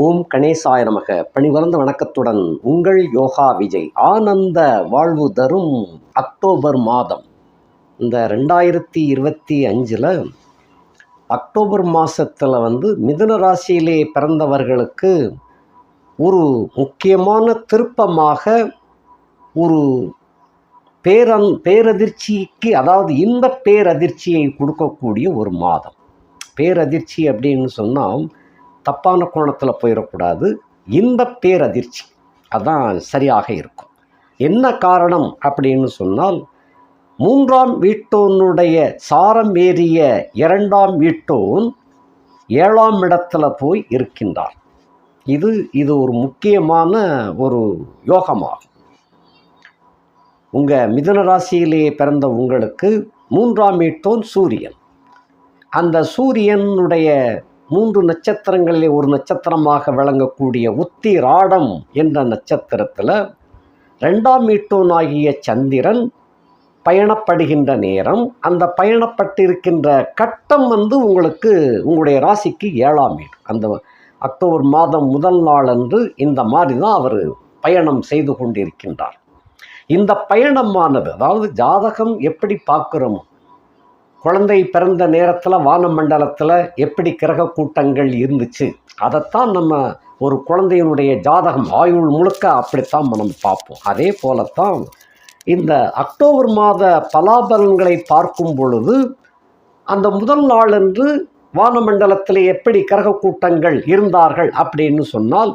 ஓம் கணேசாய நமக. பணிவளர்ந்த வணக்கத்துடன் உங்கள் யோகா விஜய். ஆனந்த வாழ்வு தரும் அக்டோபர் மாதம். இந்த 2025 அக்டோபர் மாதத்தில் மிதுன ராசியிலே பிறந்தவர்களுக்கு ஒரு முக்கியமான திருப்பமாக ஒரு பேரதிர்ச்சிக்கு, அதாவது இந்த பேரதிர்ச்சியை கொடுக்கக்கூடிய ஒரு மாதம். பேரதிர்ச்சி அப்படின்னு சொன்னால் தப்பான கோணத்தில் போயிடக்கூடாது. இந்த பேரதிர்ச்சி அதான் சரியாக இருக்கும். என்ன காரணம் அப்படின்னு சொன்னால், 3ஆம் வீட்டோனுடைய சாரம் ஏறிய 2ஆம் வீட்டோன் 7ஆம் இடத்துல போய் இருக்கின்றார். இது ஒரு முக்கியமான ஒரு யோகமாகும். உங்கள் மிதுன ராசியிலே பிறந்த உங்களுக்கு 3ஆம் வீட்டோன் சூரியன். அந்த சூரியனுடைய 3 நட்சத்திரங்களிலே ஒரு நட்சத்திரமாக விளங்கக்கூடிய உத்திராடம் என்ற நட்சத்திரத்தில் 2ஆம் வீட்டோனாகிய சந்திரன் பயணப்படுகின்ற நேரம், அந்த பயணப்பட்டிருக்கின்ற கட்டம் உங்களுக்கு உங்களுடைய ராசிக்கு 7ஆம் வீடு. அந்த அக்டோபர் மாதம் முதல் நாள் அன்று இந்த மாதிரி தான் அவர் பயணம் செய்து கொண்டிருக்கின்றார். இந்த பயணமானது, அதாவது ஜாதகம் எப்படி பார்க்குறோமோ, குழந்தை பிறந்த நேரத்தில் வானமண்டலத்தில் எப்படி கிரக கூட்டங்கள் இருந்துச்சு, அதைத்தான் நம்ம ஒரு குழந்தையினுடைய ஜாதகம் ஆயுள் முழுக்க அப்படித்தான் நம்ம பார்ப்போம். அதே போலத்தான் இந்த அக்டோபர் மாத பலாபலன்களை பார்க்கும் பொழுது, அந்த முதல் நாளன்று வானமண்டலத்தில் எப்படி கிரக கூட்டங்கள் இருந்தார்கள் அப்படின்னு சொன்னால்,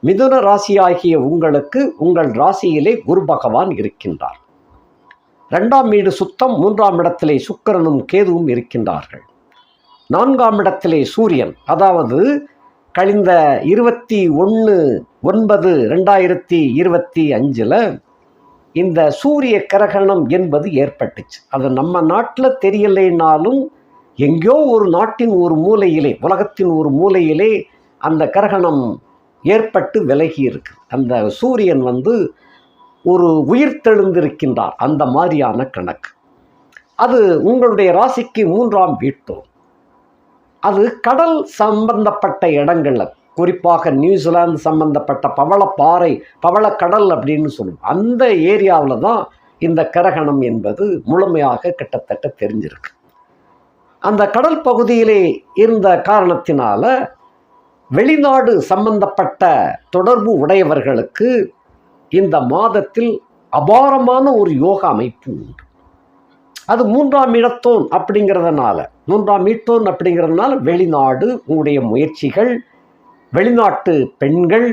மிதுன ராசியாகிய உங்களுக்கு உங்கள் ராசியிலே குரு பகவான் இருக்கின்றார். 2ஆம் வீடு சுத்தம். 3ஆம் இடத்திலே சுக்கிரனும் கேதுவும் இருக்கின்றார்கள். 4ஆம் இடத்திலே சூரியன், அதாவது கழிந்த 21/9/2025 இந்த சூரிய கிரகணம் என்பது ஏற்பட்டுச்சு. அது நம்ம நாட்டில் தெரியலைனாலும் எங்கேயோ ஒரு நாட்டின் ஒரு மூலையிலே, உலகத்தின் ஒரு மூலையிலே அந்த கிரகணம் ஏற்பட்டு விலகி இருக்கு. அந்த சூரியன் ஒரு உயிர் தெழுந்திருக்கின்றார். அந்த மாதிரியான கணக்கு. அது உங்களுடைய ராசிக்கு 3ஆம் வீட்டோ. அது கடல் சம்பந்தப்பட்ட இடங்கள்ல, குறிப்பாக நியூசிலாந்து சம்பந்தப்பட்ட பவளப்பாறை, பவளக்கடல் அப்படின்னு சொல்லுவோம், அந்த ஏரியாவில் தான் இந்த கிரகணம் என்பது முழுமையாக கிட்டத்தட்ட தெரிஞ்சிருக்கு. அந்த கடல் பகுதியிலே இருந்த காரணத்தினால வெளிநாடு சம்பந்தப்பட்ட தொடர்பு உடையவர்களுக்கு இந்த மாதத்தில் அபாரமான ஒரு யோக அமைப்பு உண்டு. அது 3ஆம் இடத்தோன் அப்படிங்கிறதுனால, 3ஆம் வீட்டோன் அப்படிங்கிறதுனால வெளிநாடு, உங்களுடைய முயற்சிகள், வெளிநாட்டு பெண்கள்,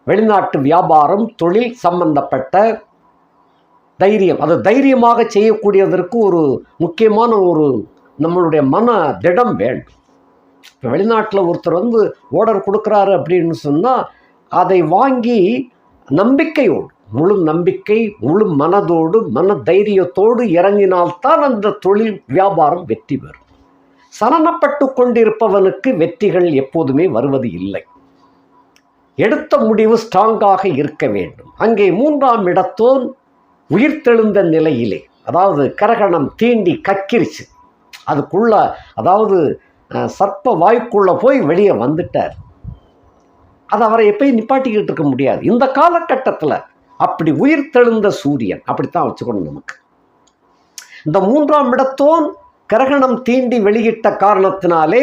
வெளிநாட்டு வியாபாரம், தொழில் சம்பந்தப்பட்ட தைரியம், அது தைரியமாக செய்யக்கூடியதற்கு ஒரு முக்கியமான ஒரு நம்மளுடைய மன திடம் வேண்டும். இப்போ வெளிநாட்டில் ஒருத்தர் ஆர்டர் கொடுக்குறாரு அப்படின்னு சொன்னால், அதை வாங்கி நம்பிக்கையோடு, முழு நம்பிக்கை, முழு மனதோடு, மன தைரியத்தோடு இறங்கினால்தான் அந்த தொழில் வியாபாரம் வெற்றி பெறும். சலனப்பட்டு கொண்டிருப்பவனுக்கு வெற்றிகள் எப்போதுமே வருவது இல்லை. எடுத்த முடிவு ஸ்ட்ராங்காக இருக்க வேண்டும். அங்கே 3ஆம் இடத்தோன் உயிர்த்தெழுந்த நிலையிலே, அதாவது கிரகணம் தீண்டி கக்கிரிச்சு, அதுக்குள்ள, அதாவது சர்ப்ப வாய்க்குள்ள போய் வெளியே வந்துட்டார். அது அவரை எப்பயும் நிப்பாட்டிக்கிட்டு இருக்க முடியாது. இந்த காலகட்டத்தில் அப்படி உயிர் தெழுந்த சூரியன், அப்படித்தான் வச்சுக்கணும் நமக்கு. இந்த 3ஆம் இடத்தோன் கிரகணம் தீண்டி வெளியிட்ட காரணத்தினாலே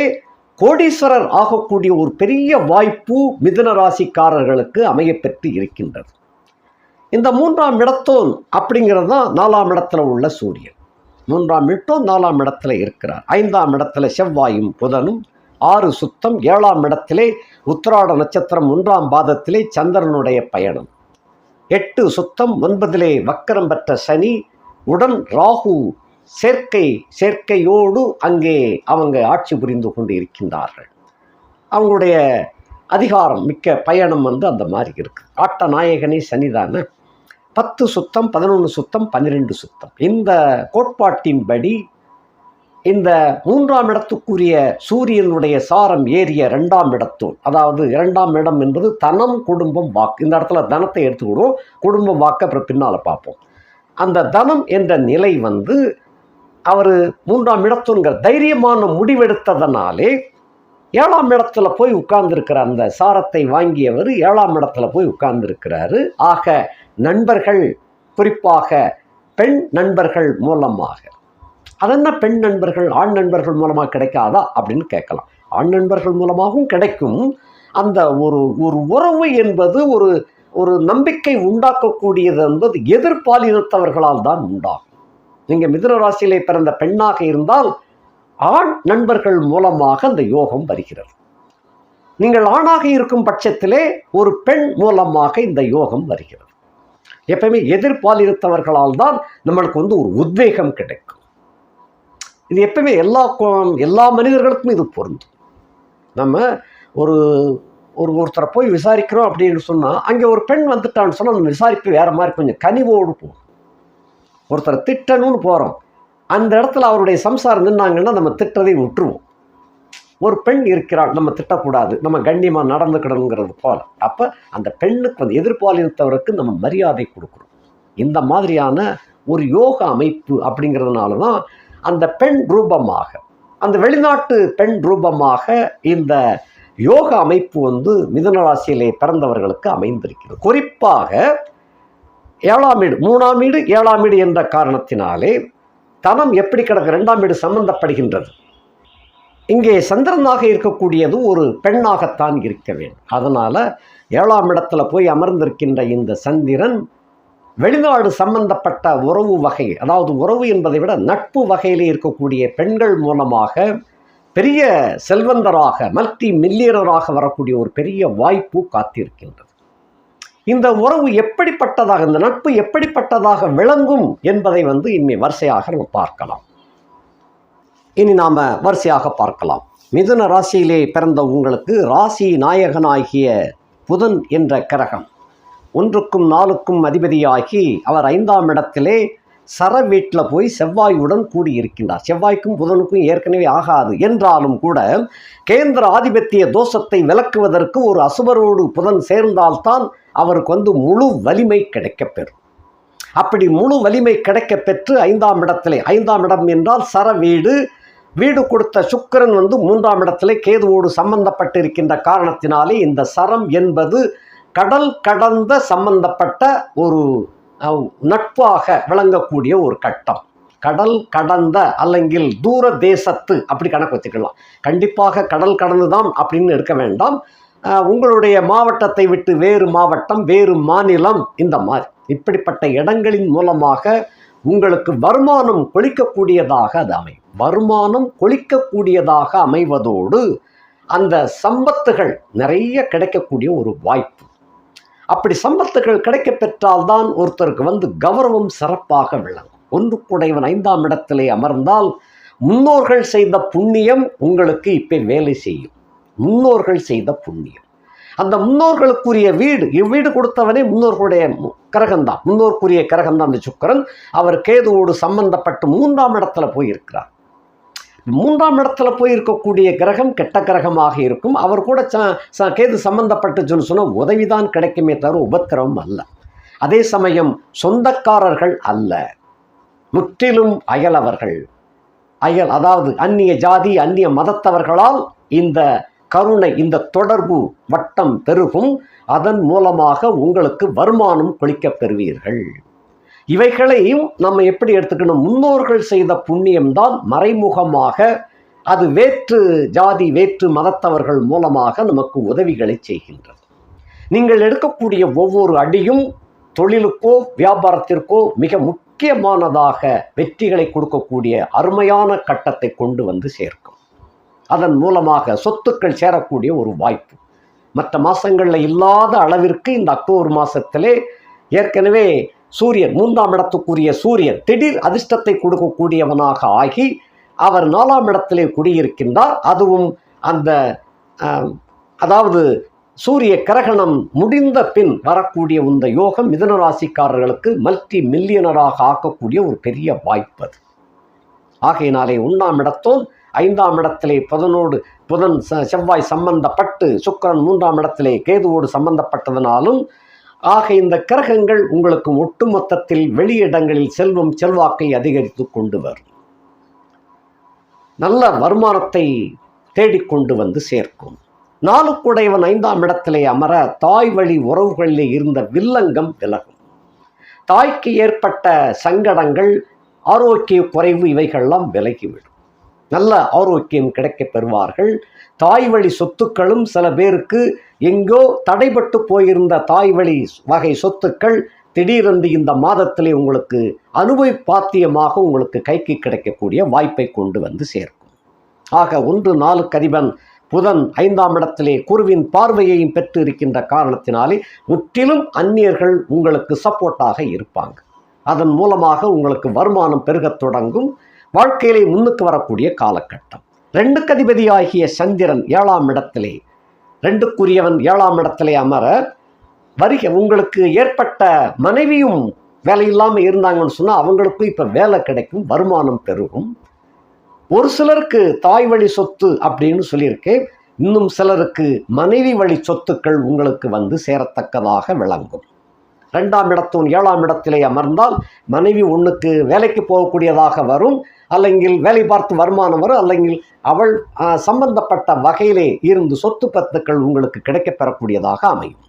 கோடீஸ்வரர் ஆகக்கூடிய ஒரு பெரிய வாய்ப்பு மிதுன ராசிக்காரர்களுக்கு அமையப்பெற்று இருக்கின்றது. இந்த 3ஆம் இடத்தோன் அப்படிங்கிறது தான் 4ஆம் இடத்துல உள்ள சூரியன். 3ஆம் வீட்டோன் 4ஆம் இடத்துல இருக்கிறார். 5ஆம் இடத்துல செவ்வாயும் புதனும். 6 சுத்தம். 7ஆம் இடத்திலே உத்திராட நட்சத்திரம் 1ஆம் பாதத்திலே சந்திரனுடைய பயணம். 8 சுத்தம். 9 வக்கரம் பெற்ற சனி உடன் ராகு சேர்க்கையோடு அங்கே அவங்க ஆட்சி புரிந்து கொண்டு இருக்கின்றார்கள். அவங்களுடைய அதிகாரம் மிக்க பயணம் அந்த மாதிரி இருக்கு. ஆட்ட நாயகனே சனிதானே. 10 சுத்தம், 11 சுத்தம், 12 சுத்தம். இந்த கோட்பாட்டின்படி இந்த 3ஆம் இடத்துக்குரிய சூரியனுடைய சாரம் ஏறிய 2ஆம் இடத்தோன், அதாவது 2ஆம் இடம் என்பது தனம், குடும்பம், வாக்கு. இந்த இடத்துல தனத்தை எடுத்துக்கிடுவோம், குடும்பம், வாக்கு அப்புறம் பின்னால் பார்ப்போம். அந்த தனம் என்ற நிலை அவர் 3ஆம் இடத்தோன்கிற தைரியமான முடிவெடுத்ததனாலே 7ஆம் இடத்துல போய் உட்கார்ந்துருக்கிற அந்த சாரத்தை வாங்கியவர் 7ஆம் இடத்துல போய் உட்கார்ந்துருக்கிறாரு. ஆக நண்பர்கள், குறிப்பாக பெண் நண்பர்கள் மூலமாக, அதென்ன பெண் நண்பர்கள் ஆண் நண்பர்கள் மூலமாக கிடைக்காதா அப்படின்னு கேட்கலாம். ஆண் நண்பர்கள் மூலமாகவும் கிடைக்கும். அந்த ஒரு ஒரு உறவு என்பது ஒரு ஒரு நம்பிக்கை உண்டாக்கக்கூடியது என்பது எதிர்பாலினத்தவர்களால் தான் உண்டாகும். நீங்கள் மிதுன ராசியிலே பிறந்த பெண்ணாக இருந்தால் ஆண் நண்பர்கள் மூலமாக அந்த யோகம் வருகிறது. நீங்கள் ஆணாக இருக்கும் பட்சத்திலே ஒரு பெண் மூலமாக இந்த யோகம் வருகிறது. எப்பவுமே எதிர்பாலினத்தவர்களால் தான் நம்மளுக்கு ஒரு உத்வேகம் கிடைக்கும். இது எப்பவுமே எல்லா மனிதர்களுக்கும் இது பொருந்தும். நம்ம ஒருத்தரை போய் விசாரிக்கிறோம் அப்படின்னு சொன்னால் அங்கே ஒரு பெண் வந்துட்டான்னு சொன்னால் நம்ம விசாரிப்பு வேறு மாதிரி கொஞ்சம் கனிவோடு போகும். ஒருத்தரை திட்டணும்னு போகிறோம், அந்த இடத்துல அவருடைய சம்சாரம் நின்னாங்கன்னா நம்ம திட்டதை விட்டுருவோம். ஒரு பெண் இருக்கிறாள், நம்ம திட்டக்கூடாது, நம்ம கண்ணியமாக நடந்துக்கிடணுங்கிறது போல. அப்போ அந்த பெண்ணுக்கு எதிர்பாலினத்தவருக்கு நம்ம மரியாதை கொடுக்குறோம். இந்த மாதிரியான ஒரு யோக அமைப்பு அப்படிங்கிறதுனால தான் அந்த பெண் ரூபமாக, அந்த வெளிநாட்டு பெண் ரூபமாக இந்த யோக அமைப்பு மிதுன ராசியிலே பிறந்தவர்களுக்கு அமைந்திருக்கிறது. குறிப்பாக 7ஆம் வீடு, 3ஆம் வீடு, 7ஆம் வீடு என்ற காரணத்தினாலே தனம் எப்படி கிடக்கு, 2ஆம் வீடு சம்பந்தப்படுகின்றது. இங்கே சந்திரனாக இருக்கக்கூடியது ஒரு பெண்ணாகத்தான் இருக்க வேண்டும். அதனால் 7ஆம் இடத்துல போய் அமர்ந்திருக்கின்ற இந்த சந்திரன் வெளிநாடு சம்பந்தப்பட்ட உறவு வகை, அதாவது உறவு என்பதை விட நட்பு வகையிலே இருக்கக்கூடிய பெண்கள் மூலமாக பெரிய செல்வந்தராக, மல்டி மில்லியனராக வரக்கூடிய ஒரு பெரிய வாய்ப்பு காத்திருக்கின்றது. இந்த உறவு எப்படிப்பட்டதாக, இந்த நட்பு எப்படிப்பட்டதாக விளங்கும் என்பதை இனி வரிசையாக நம்ம பார்க்கலாம். வரிசையாக பார்க்கலாம். மிதுன ராசியிலே பிறந்த உங்களுக்கு ராசி நாயகனாகிய புதன் என்ற கிரகம் 1க்கும் 4க்கும் அதிபதியாகி அவர் 5ஆம் இடத்திலே சர வீட்டில் போய் செவ்வாயுடன் கூடியிருக்கின்றார். செவ்வாய்க்கும் புதனுக்கும் ஏற்கனவே ஆகாது என்றாலும் கூட கேந்திர ஆதிபத்திய தோஷத்தை விலக்குவதற்கு ஒரு அசுபரோடு புதன் சேர்ந்தால்தான் அவருக்கு முழு வலிமை கிடைக்கப்பெறும். அப்படி முழு வலிமை கிடைக்க பெற்று 5ஆம் இடத்திலே, 5ஆம் இடம் என்றால் சர வீடு, வீடு கொடுத்த சுக்கிரன் 3ஆம் இடத்திலே கேதுவோடு சம்பந்தப்பட்டிருக்கின்ற காரணத்தினாலே இந்த சரம் என்பது கடல் கடந்த சம்பந்தப்பட்ட ஒரு நட்பாக விளங்கக்கூடிய ஒரு கட்டம். கடல் கடந்த அல்லங்கில் தூர தேசத்து அப்படி கணக்கு வச்சுக்கலாம். கண்டிப்பாக கடல் கடந்து தான் அப்படின்னு இருக்க வேண்டாம். உங்களுடைய மாவட்டத்தை விட்டு வேறு மாவட்டம், வேறு மாநிலம், இந்த மாதிரி இப்படிப்பட்ட இடங்களின் மூலமாக உங்களுக்கு வருமானம் கொளிக்கக்கூடியதாக அது அமையும். வருமானம் கொளிக்கக்கூடியதாக அமைவதோடு அந்த சம்பத்துகள் நிறைய கிடைக்கக்கூடிய ஒரு வாய்ப்பு. அப்படி சம்பத்துகள் கிடைக்க பெற்றால்தான் ஒருத்தருக்கு கௌரவம் சிறப்பாக விளங்கும். ஒன்றுக்குடையவன் 5ஆம் இடத்திலே அமர்ந்தால் முன்னோர்கள் செய்த புண்ணியம் உங்களுக்கு இப்போ வேலை செய்யும். முன்னோர்கள் செய்த புண்ணியம், அந்த முன்னோர்களுக்குரிய வீடு, இவ்வீடு கொடுத்தவனே முன்னோர்களுடைய கிரகம்தான், முன்னோருக்குரிய கிரகம்தான் அந்த சுக்கிரன். அவர் கேதுவோடு சம்பந்தப்பட்டு 3ஆம் இடத்துல போயிருக்கிறார். 3ஆம் இடத்துல போய் இருக்கக்கூடிய கிரகம் கெட்ட கிரகமாக இருக்கும். அவர் கூட கேது சம்பந்தப்பட்டுச்சுன்னு சொன்னால் உதவிதான் கிடைக்குமே தவிர உபத்திரவம் அல்ல. அதே சமயம் சொந்தக்காரர்கள் அல்ல, முற்றிலும் அயலவர்கள், அதாவது அந்நிய ஜாதி அந்நிய மதத்தவர்களால் இந்த கருணை, இந்த தொடர்பு வட்டம் பெருகும். அதன் மூலமாக உங்களுக்கு வருமானம் கொளிக்கப் பெறுவீர்கள். இவைகளையும் நம்ம எப்படி எடுத்துக்கணும்? முன்னோர்கள் செய்த புண்ணியம்தான் மறைமுகமாக அது வேற்று ஜாதி வேற்று மதத்தவர்கள் மூலமாக நமக்கு உதவிகளை செய்கின்றது. நீங்கள் எடுக்கக்கூடிய ஒவ்வொரு அடியும் தொழிலுக்கோ வியாபாரத்திற்கோ மிக முக்கியமானதாக வெற்றிகளை கொடுக்கக்கூடிய அருமையான கட்டத்தை கொண்டு சேர்க்கும். அதன் மூலமாக சொத்துக்கள் சேரக்கூடிய ஒரு வாய்ப்பு மற்ற மாதங்களில் இல்லாத அளவிற்கு இந்த அக்டோபர் மாதத்திலே ஏற்கனவே சூரியன், 3ஆம் இடத்துக்குரிய சூரியன் திடீர் அதிர்ஷ்டத்தை கொடுக்கக்கூடியவனாக ஆகி அவர் 4ஆம் இடத்திலே குடியிருக்கின்றார். அதுவும் அந்த அதாவது சூரிய கிரகணம் முடிந்த பின் வரக்கூடிய இந்த யோகம் மிதுன ராசிக்காரர்களுக்கு மல்டி மில்லியனராக ஆக்கக்கூடிய ஒரு பெரிய வாய்ப்பு அது. ஆகையினாலே 1ஆம் இடத்தோன் 5ஆம் இடத்திலே புதன் செவ்வாய் சம்பந்தப்பட்டு சுக்கிரன் 3ஆம் இடத்திலே கேதுவோடு சம்பந்தப்பட்டதனாலும் ஆக இந்த கிரகங்கள் உங்களுக்கு ஒட்டுமொத்தத்தில் வெளியிடங்களில் செல்வம் செல்வாக்கை அதிகரித்து கொண்டு வரும். நல்ல வருமானத்தை தேடிக்கொண்டு வந்து சேர்க்கும். 4 குடையவன் 5ஆம் இடத்திலே அமர தாய் வழி உறவுகளிலே இருந்த வில்லங்கம் விலகும். தாய்க்கு ஏற்பட்ட சங்கடங்கள், ஆரோக்கிய குறைவு இவைகள்லாம் விலகிவிடும். நல்ல ஆரோக்கியம் கிடைக்கப் பெறுவார்கள். தாய் வழி சொத்துக்களும் சில பேருக்கு எங்கோ தடைபட்டு போயிருந்த தாய் வழி வகை சொத்துக்கள் திடீரென்று இந்த மாதத்திலே உங்களுக்கு அனுபவப்பாத்தியமாக உங்களுக்கு கைக்கு கிடைக்கக்கூடிய வாய்ப்பை கொண்டு வந்து சேர்க்கும். ஆக 1-4 அதிபன் புதன் 5ஆம் இடத்திலே குருவின் பார்வையையும் பெற்று இருக்கின்ற காரணத்தினாலே முற்றிலும் அந்நியர்கள் உங்களுக்கு சப்போர்ட்டாக இருப்பாங்க. அதன் மூலமாக உங்களுக்கு வருமானம் பெருகத் தொடங்கும். வாழ்க்கையிலே முன்னுக்கு வரக்கூடிய காலகட்டம். 2 அதிபதியாகிய சந்திரன் 7ஆம் இடத்திலே, 2க்குரியவன் 7ஆம் இடத்திலே அமர உங்களுக்கு ஏற்பட்ட மனைவியும் வேலை இல்லாமல் இருந்தாங்கன்னு சொன்னால் அவங்களுக்கும் இப்போ வேலை கிடைக்கும், வருமானம் பெருகும். ஒரு சிலருக்கு தாய் வழி சொத்து அப்படின்னு சொல்லியிருக்கேன். இன்னும் சிலருக்கு மனைவி வழி சொத்துக்கள் உங்களுக்கு வந்து சேரத்தக்கதாக விளங்கும். 2ஆம் இடத்தும் 7ஆம் இடத்திலே அமர்ந்தால் மனைவி ஒன்றுக்கு வேலைக்கு போகக்கூடியதாக வரும், அல்லங்கில் வேலை பார்த்து வருமானம் வரும், அல்லங்கில் அவள் சம்பந்தப்பட்ட வகையிலே இருந்து சொத்து பத்துக்கள் உங்களுக்கு கிடைக்கப் பெறக்கூடியதாக அமையும்.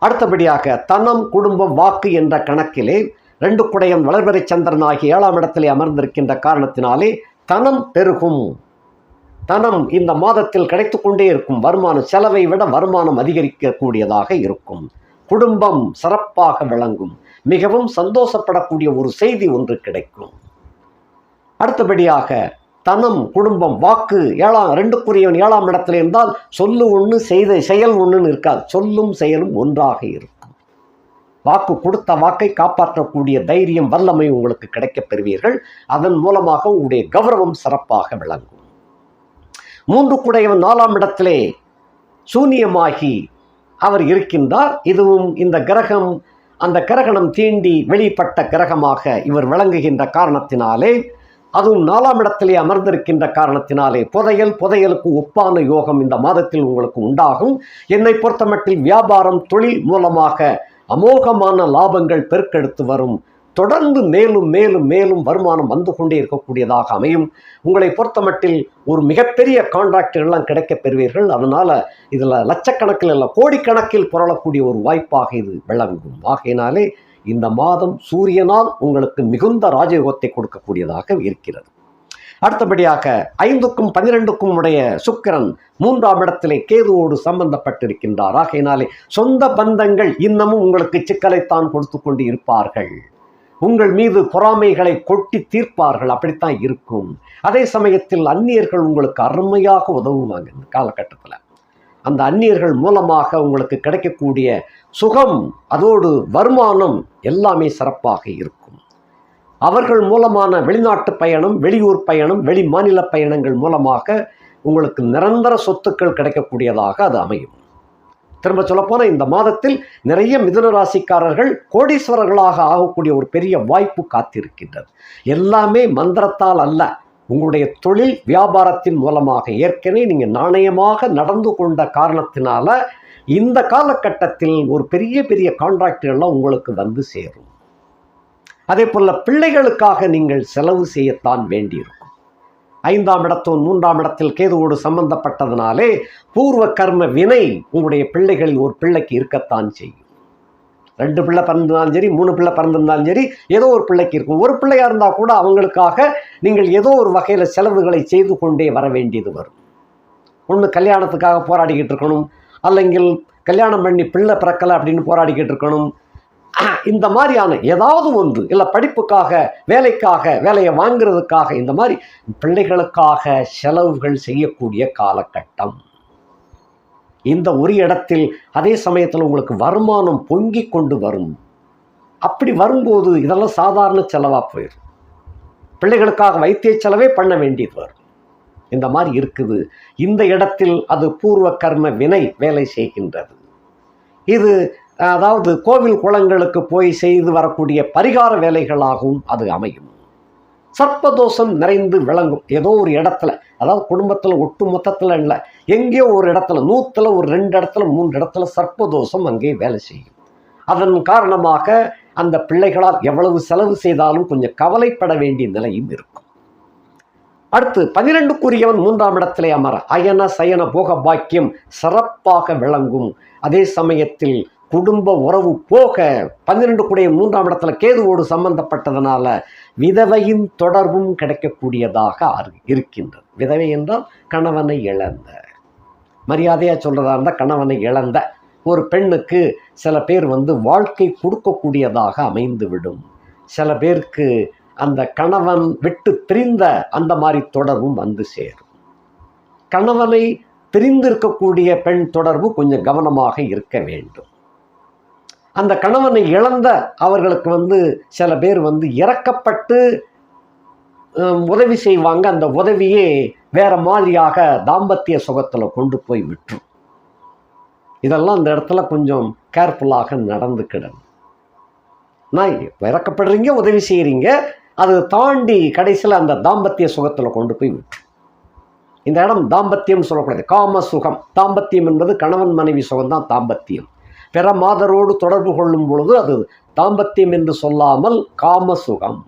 அடுத்தபடியாக தனம், குடும்பம், வாக்கு என்ற கணக்கிலே 2 குடையன் வளர்பிறை சந்திரன் ஆகிய 7ஆம் இடத்திலே அமர்ந்திருக்கின்ற காரணத்தினாலே தனம் பெருகும். தனம் இந்த மாதத்தில் கிடைத்து கொண்டே இருக்கும். வருமானம், செலவை விட வருமானம் அதிகரிக்கக்கூடியதாக இருக்கும். குடும்பம் சிறப்பாக விளங்கும். மிகவும் சந்தோஷப்படக்கூடிய ஒரு செய்தி ஒன்று கிடைக்கும். அடுத்தபடியாக தனம், குடும்பம், வாக்கு 2க்குரியவன் 7ஆம் இடத்துல இருந்தால் சொல்லு ஒன்று செயல் ஒன்றுன்னு இருக்காது. சொல்லும் செயலும் ஒன்றாக இருக்கும். வாக்கு கொடுத்த வாக்கை காப்பாற்றக்கூடிய தைரியம், வல்லமை உங்களுக்கு கிடைக்கப் பெறுவீர்கள். அதன் மூலமாக உங்களுடைய கௌரவம் சிறப்பாக விளங்கும். 3 குடையவன் 4ஆம் இடத்திலே சூனியமாகி அவர் இருக்கின்றார். இதுவும் இந்த கிரகம், அந்த கிரகணம் தீண்டி வெளிப்பட்ட கிரகமாக இவர் விளங்குகின்ற காரணத்தினாலே, அதுவும் 4ஆம் இடத்திலே அமர்ந்திருக்கின்ற காரணத்தினாலே புதையலுக்கு ஒப்பான யோகம் இந்த மாதத்தில் உங்களுக்கு உண்டாகும். என்னை பொறுத்தமட்டில் வியாபாரம், தொழில் மூலமாக அமோகமான லாபங்கள் பெருக்கெடுத்து வரும். தொடர்ந்து மேலும் மேலும் மேலும் வருமானம் வந்து கொண்டே இருக்கக்கூடியதாக அமையும். உங்களை பொறுத்தமட்டில் ஒரு மிகப்பெரிய கான்ட்ராக்டுகள்லாம் கிடைக்கப் பெறுவீர்கள். அதனால் இதில் லட்சக்கணக்கில் இல்லை, கோடிக்கணக்கில் புரளக்கூடிய ஒரு வாய்ப்பாக இது விளங்கும். ஆகையினாலே இந்த மாதம் சூரியனால் உங்களுக்கு மிகுந்த ராஜயோகத்தை கொடுக்கக்கூடியதாக இருக்கிறது. அடுத்தபடியாக 5க்கும் 12க்கும் உடைய சுக்கிரன் 3ஆம் இடத்திலே கேதுவோடு சம்பந்தப்பட்டிருக்கின்றார். ஆகையினாலே சொந்த பந்தங்கள் இன்னமும் உங்களுக்கு சிக்கலைத்தான் கொடுத்து கொண்டு இருப்பார்கள். உங்கள் மீது பொறாமைகளை கொட்டி தீர்ப்பார்கள். அப்படித்தான் இருக்கும். அதே சமயத்தில் அந்நியர்கள் உங்களுக்கு அருமையாக உதவுவாங்க. இந்த காலகட்டத்தில் அந்த அந்நியர்கள் மூலமாக உங்களுக்கு கிடைக்கக்கூடிய சுகம், அதோடு வருமானம் எல்லாமே சிறப்பாக இருக்கும். அவர்கள் மூலமான வெளிநாட்டு பயணம், வெளியூர் பயணம், வெளி மாநில பயணங்கள் மூலமாக உங்களுக்கு நிரந்தர சொத்துக்கள் கிடைக்கக்கூடியதாக அது அமையும். திரும்ப சொல்லப்போனால் இந்த மாதத்தில் நிறைய மிதுன ராசிக்காரர்கள் கோடீஸ்வரர்களாக ஆகக்கூடிய ஒரு பெரிய வாய்ப்பு காத்திருக்கின்றது. எல்லாமே மந்திரத்தால் அல்ல, உங்களுடைய தொழில் வியாபாரத்தின் மூலமாக. ஏற்கனவே நீங்கள் நாணயமாக நடந்து கொண்ட காரணத்தினால இந்த காலகட்டத்தில் ஒரு பெரிய பெரிய கான்ட்ராக்டுகள்லாம் உங்களுக்கு வந்து சேரும். அதே போல் பிள்ளைகளுக்காக நீங்கள் செலவு செய்யத்தான் வேண்டியிருக்கும். 5ஆம் இடத்தும் 3ஆம் இடத்தில் கேதுவோடு சம்பந்தப்பட்டதுனாலே பூர்வ கர்ம வினை உங்களுடைய பிள்ளைகளில் ஒரு பிள்ளைக்கு இருக்கத்தான் செய்யும். 2 பிள்ளை பிறந்திருந்தாலும் சரி, 3 பிள்ளை பிறந்திருந்தாலும் சரி, ஏதோ ஒரு பிள்ளைக்கு இருக்கும். ஒரு பிள்ளையாக இருந்தால் கூட அவங்களுக்காக நீங்கள் ஏதோ ஒரு வகையில் செலவுகளை செய்து கொண்டே வர வேண்டியது வரும். ஒன்று கல்யாணத்துக்காக போராடிக்கிட்டு இருக்கணும், அல்லங்கில் கல்யாணம் பண்ணி பிள்ளை பிறக்கலை அப்படின்னு போராடிக்கிட்டு இருக்கணும். இந்த மாதிரியான ஏதாவது ஒன்று, இல்லை படிப்புக்காக, வேலைக்காக, வேலையை வாங்கிறதுக்காக, இந்த மாதிரி பிள்ளைகளுக்காக செலவுகள் செய்யக்கூடிய காலகட்டம். இந்த ஒரு இடத்தில் அதே சமயத்தில் உங்களுக்கு வருமானம் பொங்கி கொண்டு வரும். அப்படி வரும்போது இதெல்லாம் சாதாரண செலவாக போயிடும். பிள்ளைகளுக்காக வைத்திய செலவே பண்ண வேண்டியது வரும். இந்த மாதிரி இருக்குது. இந்த இடத்தில் அது பூர்வ கர்ம வினை வேலை செய்கின்றது. இது அதாவது கோவில் குளங்களுக்கு போய் செய்து வரக்கூடிய பரிகார வேலைகளாகவும் அது அமையும். சர்ப்பதோஷம் நிறைந்து விளங்கும். ஏதோ ஒரு இடத்துல, அதாவது குடும்பத்தில் ஒட்டு மொத்தத்தில் இல்லை, எங்கேயோ ஒரு இடத்துல, 100ல் ஒரு 2 இடத்துல 3 இடத்துல சர்ப்பதோஷம் அங்கே வேலை செய்யும். அதன் காரணமாக அந்த பிள்ளைகளால் எவ்வளவு செலவு செய்தாலும் கொஞ்சம் கவலைப்பட வேண்டிய நிலையும் இருக்கும். அடுத்து 12க்குரியவன் 3ஆம் இடத்திலே அமர அயன சயன போக பாக்கியம் சிறப்பாக விளங்கும். அதே சமயத்தில் குடும்ப உறவு போக 12க்குடைய 3ஆம் இடத்துல கேதுவோடு சம்பந்தப்பட்டதனால விதவையின் தொடர்பும் கிடைக்கக்கூடியதாக இருக்கின்றது. விதவை என்றால் கணவனை இழந்த, மரியாதையா சொல்றதா இருந்தால் கணவனை இழந்த ஒரு பெண்ணுக்கு சில பேர் வாழ்க்கை கொடுக்கக்கூடியதாக அமைந்துவிடும். சில பேருக்கு அந்த கணவன் விட்டு பிரிந்த அந்த மாதிரி தொடர்பும் சேரும். கணவனை பிரிந்திருக்கக்கூடிய பெண் தொடர்பு கொஞ்சம் கவனமாக இருக்க வேண்டும். அந்த கணவனை இழந்த அவர்களுக்கு சில பேர் இறக்கப்பட்டு உதவி செய்வாங்க. அந்த உதவியே வேற மாதிரியாக தாம்பத்திய சுகத்தில் கொண்டு போய் விட்டுரும். இதெல்லாம் அந்த இடத்துல கொஞ்சம் கேர்ஃபுல்லாக நடந்துக்கிடணும். நான் இறக்கப்படுறீங்க, உதவி செய்கிறீங்க, அது தாண்டி கடைசியில் அந்த தாம்பத்திய சுகத்தில் கொண்டு போய் விட்டுரும். இந்த இடம் தாம்பத்தியம் சொல்லக்கூடாது, காம சுகம். தாம்பத்தியம் என்பது கணவன் மனைவி சுகம்தான் தாம்பத்தியம். பிற மாதரோடு தொடர்பு கொள்ளும் பொழுது அது தாம்பத்தியம் என்று சொல்லாமல் காம சுகம்.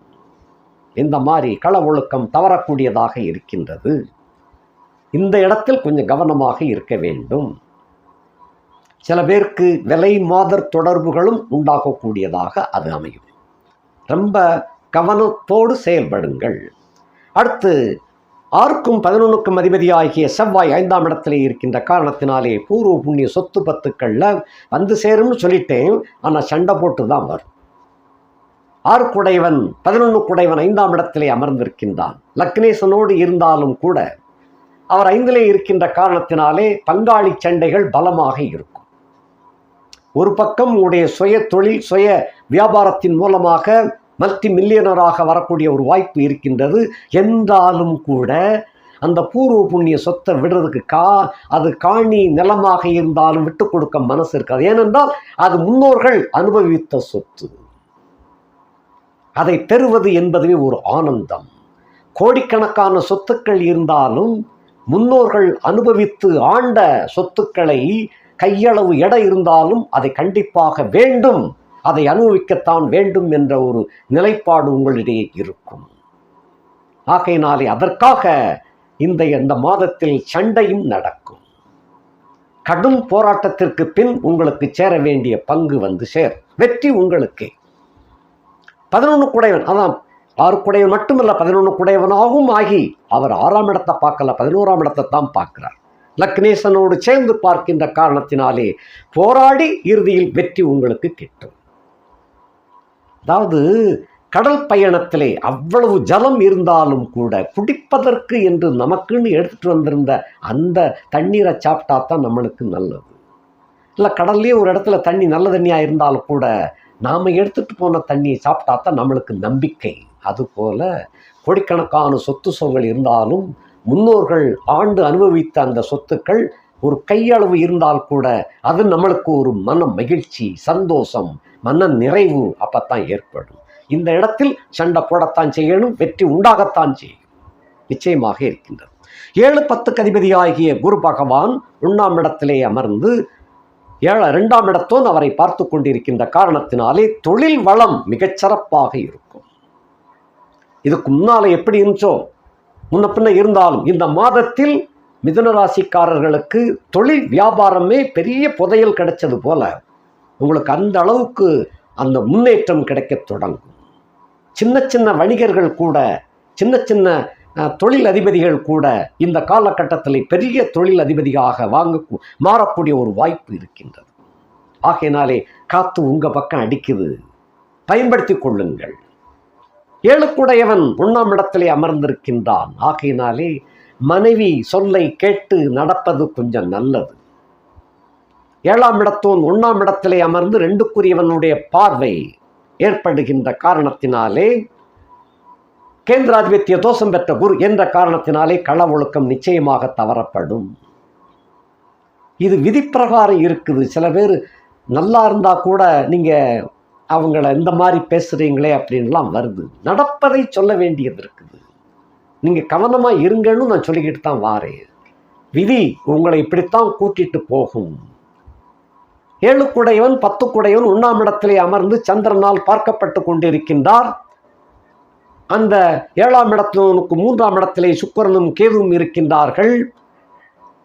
இந்த மாதிரி கள ஒழுக்கம் தவறக்கூடியதாக இருக்கின்றது. இந்த இடத்தில் கொஞ்சம் கவனமாக இருக்க வேண்டும். சில பேருக்கு விலை மாதர் தொடர்புகளும் உண்டாகக்கூடியதாக அது அமையும். ரொம்ப கவனத்தோடு செயல்படுங்கள். அடுத்து 6க்கும் 11க்கும் அதிபதியாகிய செவ்வாய் 5ஆம் இடத்திலே இருக்கின்ற காரணத்தினாலே பூர்வ புண்ணிய சொத்து பத்துக்களில் சேரும்னு சொல்லிட்டேன். ஆனால் சண்டை போட்டு தான் வரும். 6க்குடையவன் 11க்குடையவன் 5ஆம் இடத்திலே அமர்ந்திருக்கின்றான். லக்னேசனோடு இருந்தாலும் கூட அவர் 5லே இருக்கின்ற காரணத்தினாலே பங்காளி சண்டைகள் பலமாக இருக்கும். ஒரு பக்கம் உடைய சுய தொழில் சுய வியாபாரத்தின் மூலமாக மல்டி மில்லியனராக வரக்கூடிய ஒரு வாய்ப்பு இருக்கின்றது. என்றாலும் கூட அந்த பூர்வ புண்ணிய சொத்தை விடுறதுக்கு அது காணி நிலமாக இருந்தாலும் விட்டு கொடுக்க மனசு இருக்காது. ஏனென்றால் அது முன்னோர்கள் அனுபவித்த சொத்து. அதை பெறுவது என்பதுவே ஒரு ஆனந்தம். கோடிக்கணக்கான சொத்துக்கள் இருந்தாலும் முன்னோர்கள் அனுபவித்து ஆண்ட சொத்துக்களை கையளவு எடை இருந்தாலும் அதை கண்டிப்பாக வேண்டும், அதை அனுபவிக்கத்தான் வேண்டும் என்ற ஒரு நிலைப்பாடு உங்களிடையே இருக்கும். ஆகையினாலே அதற்காக இந்த மாதத்தில் சண்டையும் நடக்கும். கடும் போராட்டத்திற்கு பின் உங்களுக்கு சேர வேண்டிய பங்கு சேர். வெற்றி உங்களுக்கு. 11க்குடையவன், அதான் 6க்குடையவன் மட்டுமல்ல 11க்குடையவனாகவும் ஆகி அவர் 6ஆம் இடத்தை பார்க்கல, 11ஆம் இடத்தை தான் பார்க்கிறார். லக்னேசனோடு சேர்ந்து பார்க்கின்ற காரணத்தினாலே போராடி இறுதியில் வெற்றி உங்களுக்கு கிட்டும். அதாவது கடல் பயணத்திலே அவ்வளவு ஜலம் இருந்தாலும் கூட குடிப்பதற்கு என்று நமக்குன்னு எடுத்துட்டு வந்திருந்த அந்த தண்ணீரை சாப்பிட்டா தான் நம்மளுக்கு நல்லது. இல்லை கடல்லே ஒரு இடத்துல தண்ணி நல்ல தண்ணியாக இருந்தாலும் கூட நாம் எடுத்துகிட்டு போன தண்ணியை சாப்பிட்டா தான் நம்மளுக்கு நம்பிக்கை. அதுபோல் கோடிக்கணக்கான சொத்து சுகங்கள் இருந்தாலும் முன்னோர்கள் ஆண்டு அனுபவித்த அந்த சொத்துக்கள் ஒரு கையளவு இருந்தால் கூட அது நம்மளுக்கு ஒரு மன மகிழ்ச்சி, சந்தோஷம், மன நிறைவு அப்பத்தான் ஏற்படும். இந்த இடத்தில் சண்டை போடத்தான் செய்யணும், வெற்றி உண்டாகத்தான் செய்யும், நிச்சயமாக இருக்கின்றது. 7-10 அதிபதியாகிய குரு பகவான் 1ஆம் இடத்திலே அமர்ந்து 2ஆம் இடத்தோன் அவரை பார்த்து கொண்டிருக்கின்ற காரணத்தினாலே தொழில் வளம் மிகச்சிறப்பாக இருக்கும். இதுக்கு முன்னால எப்படி இருந்துச்சோ முன்ன பின்ன இருந்தாலும் இந்த மாதத்தில் மிதுன ராசிக்காரர்களுக்கு தொழில் வியாபாரமே பெரிய புதையல் கிடைச்சது போல உங்களுக்கு அந்த அளவுக்கு அந்த முன்னேற்றம் கிடைக்க தொடங்கும். சின்ன சின்ன வணிகர்கள் கூட, சின்ன சின்ன தொழில் அதிபதிகள் கூட இந்த காலகட்டத்தில் பெரிய தொழில் அதிபதியாக மாறக்கூடிய ஒரு வாய்ப்பு இருக்கின்றது. ஆகையினாலே காத்து உங்கள் பக்கம் அடிக்குது, பயன்படுத்தி கொள்ளுங்கள். 7க்குடையவன் 1ஆம் இடத்திலே அமர்ந்திருக்கின்றான். ஆகையினாலே மனைவி சொல்லை கேட்டு நடப்பது கொஞ்சம் நல்லது. 7ஆம் இடத்தோன் 1ஆம் இடத்திலே அமர்ந்து 2க்குரியவனுடைய பார்வை ஏற்படுகின்ற காரணத்தினாலே கேந்திராதிபத்திய தோஷம் பெற்ற குரு என்ற காரணத்தினாலே கள ஒழுக்கம் நிச்சயமாக தவறப்படும். இது விதிப்பிரகாரம் இருக்குது. சில பேர் நல்லா இருந்தா கூட நீங்க அவங்கள இந்த மாதிரி பேசுறீங்களே அப்படின்லாம் வருது. நடப்பதை சொல்ல வேண்டியது இருக்குது. நீங்க கவனமா இருங்கன்னு நான் சொல்லிக்கிட்டு தான் வாரேன். விதி உங்களை இப்படித்தான் கூட்டிட்டு போகும். 7க்குடையவன் 10க்குடையவன் 1ஆம் இடத்திலே அமர்ந்து சந்திரனால் பார்க்கப்பட்டு கொண்டிருக்கின்றார். அந்த 7ஆம் இடத்திற்கு 3ஆம் இடத்திலே சுக்கிரனும் கேதுவும் இருக்கின்றார்கள்.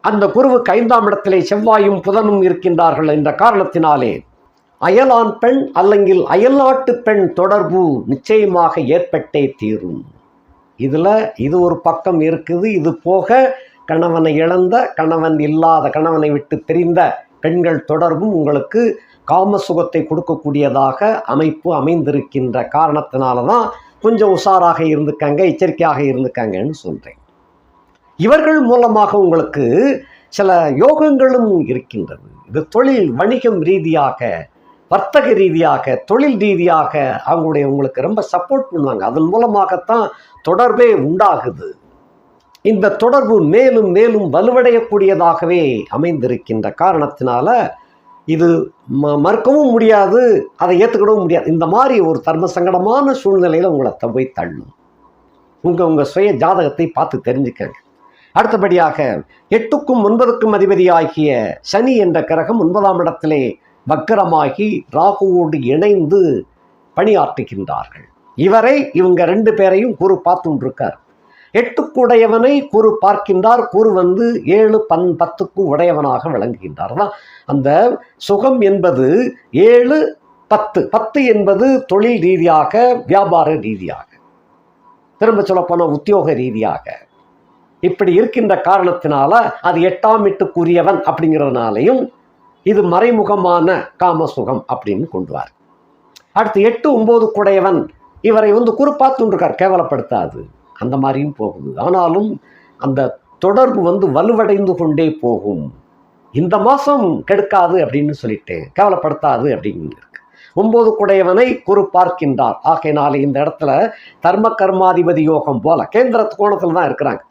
அந்த குருவுக்கு 5ஆம் இடத்திலே செவ்வாயும் புதனும் இருக்கின்றார்கள். என்ற காரணத்தினாலே அயலான் பெண் அல்லங்கில் அயல்நாட்டு பெண் தொடர்பு நிச்சயமாக ஏற்பட்டே தீரும். இது ஒரு பக்கம் இருக்குது. இது போக கணவனை இழந்த, கணவன் இல்லாத, கணவனை விட்டு பிரிந்த பெண்கள் தொடர்பும் உங்களுக்கு காம சுகத்தை கொடுக்கக்கூடியதாக அமைப்பு அமைந்திருக்கின்ற காரணத்தினால தான் கொஞ்சம் உஷாராக இருந்துக்காங்க, எச்சரிக்கையாக இருந்துக்காங்கன்னு சொல்கிறேன். இவர்கள் மூலமாக உங்களுக்கு சில யோகங்களும் இருக்கின்றது. இது தொழில் வணிகம் ரீதியாக, வர்த்தக ரீதியாக, தொழில் ரீதியாக உங்களுக்கு ரொம்ப சப்போர்ட் பண்ணுவாங்க. அதன் மூலமாகத்தான் தொடர்பே உண்டாகுது. இந்த தொடர்பு மேலும் மேலும் வலுவடையக்கூடியதாகவே அமைந்திருக்கின்ற காரணத்தினால இது மறுக்கவும் முடியாது, அதை ஏற்றுக்கிடவும் முடியாது. இந்த மாதிரி ஒரு தர்ம சங்கடமான சூழ்நிலையில் உங்களை போய் தள்ளும். உங்கள் சுய ஜாதகத்தை பார்த்து தெரிஞ்சுக்கங்க. அடுத்தபடியாக 8க்கும் 9க்கும் அதிபதியாகிய சனி என்ற கிரகம் 9ஆம் இடத்திலே வக்கரமாகி ராகுவோடு இணைந்து பணியாற்றுகின்றார்கள். இவங்க 2 பேரையும் குரு பார்த்துட்டு இருக்கார். 8க்குடையவனை குரு பார்க்கின்றார். குரு 7, 10க்கு உடையவனாக விளங்குகின்றார். அந்த சுகம் என்பது 7, 10 என்பது தொழில் ரீதியாக, வியாபார ரீதியாக, திரும்ப சொல்லப்போன உத்தியோக ரீதியாக இப்படி இருக்கின்ற காரணத்தினால அது 8ஆம் வீட்டுக்குரியவன் அப்படிங்கிறதுனாலையும் இது மறைமுகமான காம சுகம் அப்படின்னு கொண்டுவார். அடுத்து 8, 9க்குடையவன் இவரை குரு பார்த்துருக்கார், கேவலப்படுத்தாது, அந்த மாதிரியும் போகுது. ஆனாலும் அந்த தொடர்பு வலுவடைந்து கொண்டே போகும். இந்த மாதம் கெடுக்காது அப்படின்னு சொல்லிட்டு கேவலப்படுத்தாது அப்படின்னு இருக்கு. 9க்குடையவனை குரு பார்க்கின்றார். ஆகையினாலே இந்த இடத்துல தர்ம கர்மாதிபதி யோகம் போல கேந்திர கோணத்தில் தான் இருக்கிறாங்க.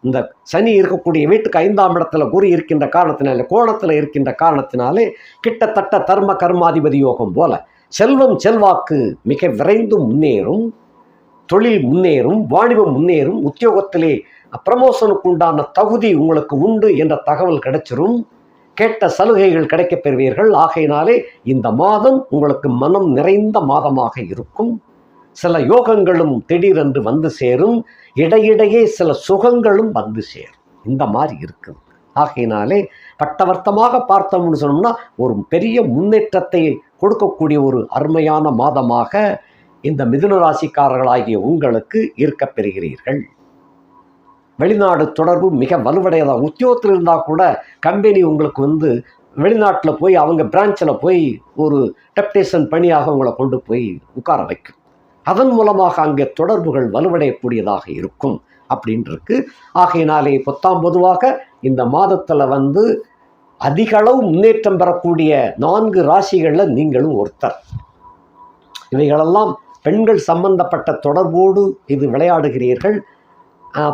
இந்த சனி இருக்கக்கூடிய வீட்டுக்கு 5ஆம் இடத்துல குரு இருக்கின்ற காரணத்தினாலே, கோணத்தில் இருக்கின்ற காரணத்தினாலே கிட்டத்தட்ட தர்ம கர்மாதிபதி யோகம் போல செல்வம் செல்வாக்கு மிக விரைந்து முன்னேறும், தொழில் முன்னேறும், வாணிபம் முன்னேறும், உத்தியோகத்திலே ப்ரமோஷனுக்கு உண்டான தகுதி உங்களுக்கு உண்டு என்ற தகவல் கிடைச்சிரும், கேட்ட சலுகைகள் கிடைக்கப் பெறுவீர்கள். ஆகையினாலே இந்த மாதம் உங்களுக்கு மனம் நிறைந்த மாதமாக இருக்கும். சில யோகங்களும் திடீரென்று வந்து சேரும், இடையிடையே சில சுகங்களும் வந்து சேரும். இந்த மாதிரி இருக்குது. ஆகையினாலே பட்டவர்த்தமாக பார்த்தோம்னு சொன்னோம்னா ஒரு பெரிய முன்னேற்றத்தை கொடுக்கக்கூடிய ஒரு அருமையான மாதமாக இந்த மிதுன ராசிக்காரர்களாகிய உங்களுக்கு இருக்கப் பெறுகிறீர்கள். வெளிநாடு தொடர்பு மிக வலுவடையதாக, உத்தியோகத்தில் இருந்தால் கூட கம்பெனி உங்களுக்கு வெளிநாட்டில் போய் அவங்க பிரான்ச்சில் போய் ஒரு டெப்டேஷன் பணியாக உங்களை கொண்டு போய் உட்கார வைக்கும். அதன் மூலமாக அங்கே தொடர்புகள் வலுவடையக்கூடியதாக இருக்கும் அப்படின்ட்டு. ஆகையினாலே பொதுவாக இந்த மாதத்தில் அதிக அளவு முன்னேற்றம் பெறக்கூடிய 4 ராசிகளில் நீங்களும் ஒருத்தர். இவைகளெல்லாம் பெண்கள் சம்பந்தப்பட்ட தொடர்போடு இது விளையாடுகிறீர்கள்.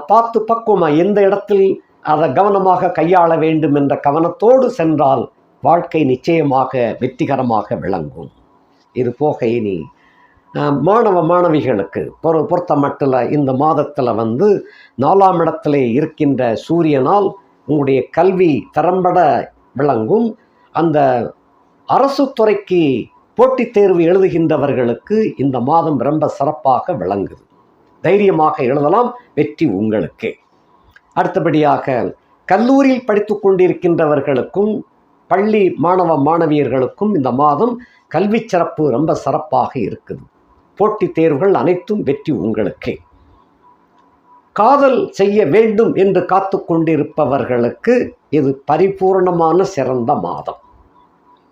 பார்த்து பக்குவமாக எந்த இடத்தில் அதை கவனமாக கையாள வேண்டும் என்ற கவனத்தோடு சென்றால் வாழ்க்கை நிச்சயமாக வெற்றிகரமாக விளங்கும். இது போக இனி மாணவ மாணவிகளுக்கு பொறுத்த மட்டில் இந்த மாதத்தில் 4ஆம் இடத்திலே இருக்கின்ற சூரியனால் உங்களுடைய கல்வி திறம்பட விளங்கும். அந்த அரசு துறைக்கு போட்டித் தேர்வு எழுதுகின்றவர்களுக்கு இந்த மாதம் ரொம்ப சிறப்பாக விளங்குது. தைரியமாக எழுதலாம், வெற்றி உங்களுக்கே. அடுத்தபடியாக கல்லூரியில் படித்து கொண்டிருக்கின்றவர்களுக்கும் பள்ளி மாணவ மாணவியர்களுக்கும் இந்த மாதம் கல்வி சிறப்பு ரொம்ப சிறப்பாக இருக்குது. போட்டித் தேர்வுகள் அனைத்தும் வெற்றி உங்களுக்கே. காதல் செய்ய வேண்டும் என்று காத்து கொண்டிருப்பவர்களுக்கு இது பரிபூர்ணமான சிறந்த மாதம்.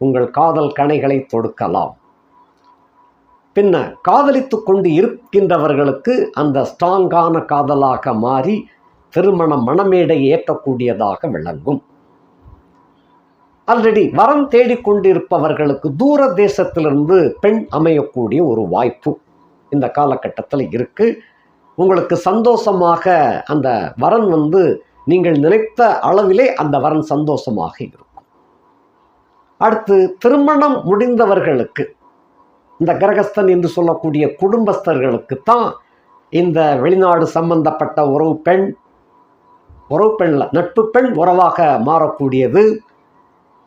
உங்கள் காதல் கணைகளை தொடுக்கலாம். பின்ன காதலித்து கொண்டு இருக்கின்றவர்களுக்கு அந்த ஸ்ட்ராங்கான காதலாக மாறி திருமண மணமேடை ஏற்றக்கூடியதாக விளங்கும். ஆல்ரெடி வரம் தேடிக்கொண்டிருப்பவர்களுக்கு தூர தேசத்திலிருந்து பெண் அமையக்கூடிய ஒரு வாய்ப்பு இந்த காலகட்டத்தில் இருக்கு. உங்களுக்கு சந்தோஷமாக அந்த வரன் நீங்கள் நினைத்த அளவிலே அந்த வரன் சந்தோஷமாக இருக்கும். அடுத்து திருமணம் முடிந்தவர்களுக்கு, இந்த கிரகஸ்தன் என்று சொல்லக்கூடிய குடும்பஸ்தர்களுக்கு தான் இந்த வெளிநாடு சம்பந்தப்பட்ட உறவு பெண்ணில் நட்பு பெண் உறவாக மாறக்கூடியது.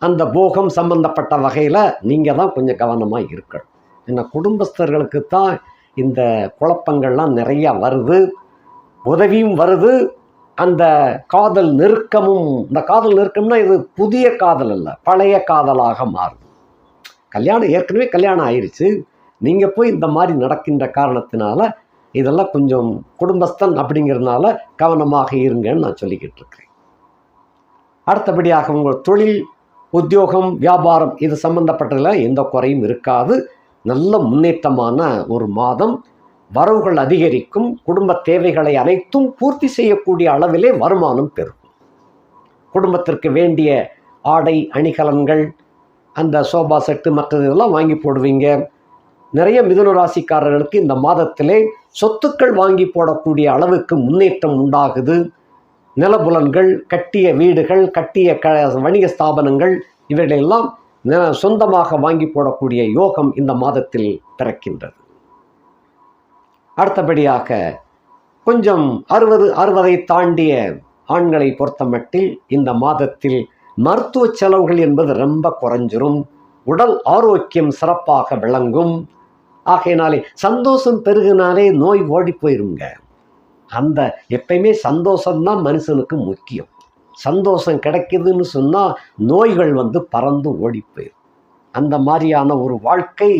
அந்த போகம் சம்பந்தப்பட்ட வகையில் நீங்கள் தான் கொஞ்சம் கவனமாக இருக்கணும். என்ன குடும்பஸ்தர்களுக்கு தான் இந்த குழப்பங்கள்லாம் நிறையா வருது, உதவியும் வருது. அந்த காதல் நெருக்கமும், இந்த காதல் நெருக்கம்னா இது புதிய காதல் அல்ல, பழைய காதலாக மாறுது. ஏற்கனவே கல்யாணம் ஆயிடுச்சு, நீங்கள் போய் இந்த மாதிரி நடக்கின்ற காரணத்தினால இதெல்லாம் கொஞ்சம் குடும்பஸ்தன் அப்படிங்கிறதுனால கவனமாக இருங்கன்னு நான் சொல்லிக்கிட்டு இருக்கிறேன். அடுத்தபடியாக உங்கள் தொழில், உத்தியோகம், வியாபாரம் இது சம்பந்தப்பட்டதில் எந்த குறையும் இருக்காது. நல்ல முன்னேற்றமான ஒரு மாதம். வரவுகள் அதிகரிக்கும். குடும்ப தேவைகளை அனைத்தும் பூர்த்தி செய்யக்கூடிய அளவிலே வருமானம் பெருகும். குடும்பத்திற்கு வேண்டிய ஆடை அணிகலன்கள், அந்த சோபா செட்டு மற்றது இதெல்லாம் வாங்கி போடுவீங்க. நிறைய மிதுன ராசிக்காரர்களுக்கு இந்த மாதத்திலே சொத்துக்கள் வாங்கி போடக்கூடிய அளவுக்கு முன்னேற்றம் உண்டாகுது. நிலபுலன்கள், கட்டிய வீடுகள், கட்டிய வணிக ஸ்தாபனங்கள் இவைகளெல்லாம் சொந்தமாக வாங்கி போடக்கூடிய யோகம் இந்த மாதத்தில் பிறக்கின்றது. அடுத்தபடியாக கொஞ்சம் 60 தாண்டிய ஆண்களை பொறுத்தமட்டில் இந்த மாதத்தில் மருத்துவ செலவுகள் என்பது ரொம்ப குறைஞ்சிரும். உடல் ஆரோக்கியம் சிறப்பாக விளங்கும். ஆகையினாலே சந்தோஷம் பெருகினாலே நோய் ஓடி போயிருங்க. அந்த எப்பயுமே சந்தோஷம்தான் மனுஷனுக்கு முக்கியம். சந்தோஷம் கிடைக்குதுன்னு சொன்னால் நோய்கள் பறந்து ஓடி போயிடும். அந்த மாதிரியான ஒரு வாழ்க்கை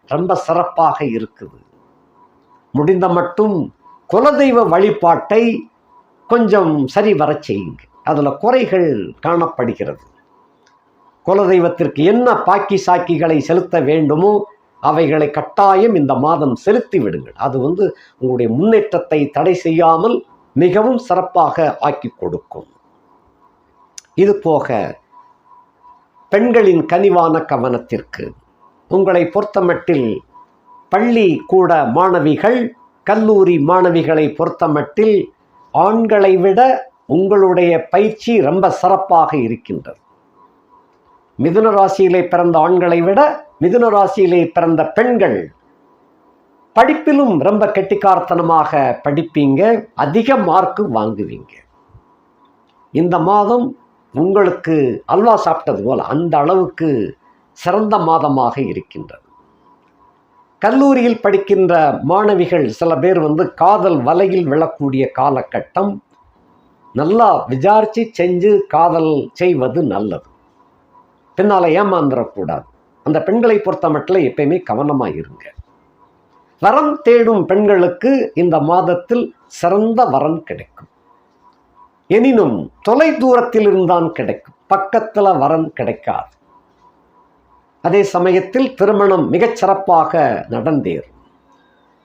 ரொம்ப சிறப்பாக இருக்குது. முடிந்த மட்டும் குலதெய்வ வழிபாட்டை கொஞ்சம் சரிவர செய்யுங்க. அதில் குறைகள் காணப்படுகிறது. குலதெய்வத்திற்கு என்ன பாக்கி சாக்கிகளை செலுத்த வேண்டுமோ அவைகளை கட்டாயம் இந்த மாதம் செலுத்தி விடுங்கள். அது உங்களுடைய முன்னேற்றத்தை தடை செய்யாமல் மிகவும் சிறப்பாக ஆக்கி கொடுக்கும். இது போக பெண்களின் கனிவான கவனத்திற்கு உங்களை பொறுத்தமட்டில் பள்ளி கூட மாணவிகள், கல்லூரி மாணவிகளை பொறுத்தமட்டில் ஆண்களை விட உங்களுடைய பயிற்சி ரொம்ப சிறப்பாக இருக்கின்றது. மிதுன ராசியிலே பிறந்த ஆண்களை விட மிதுன ராசியிலே பிறந்த பெண்கள் படிப்பிலும் ரொம்ப கெட்டிக்காரத்தனமாக படிப்பீங்க, அதிக மார்க்கு வாங்குவீங்க. இந்த மாதம் உங்களுக்கு அல்வா சாப்பிட்டது போல அந்த அளவுக்கு சிறந்த மாதமாக இருக்கின்றது. கல்லூரியில் படிக்கின்ற மாணவிகள் சில பேர் காதல் வலையில் விழக்கூடிய காலகட்டம். நல்லா விசாரித்து செஞ்சு காதல் செய்வது நல்லது. பின்னால் ஏமாந்துடக்கூடாது. அந்த பெண்களை பொறுத்த மட்டும் எப்பயுமே கவனமாக இருங்க. வரம் தேடும் பெண்களுக்கு இந்த மாதத்தில் சிறந்த வரன் கிடைக்கும். எனினும் தொலை தூரத்தில் இருந்தான் கிடைக்கும், பக்கத்தில் வரன் கிடைக்காது. அதே சமயத்தில் திருமணம் மிகச் சிறப்பாக நடந்தேறும்.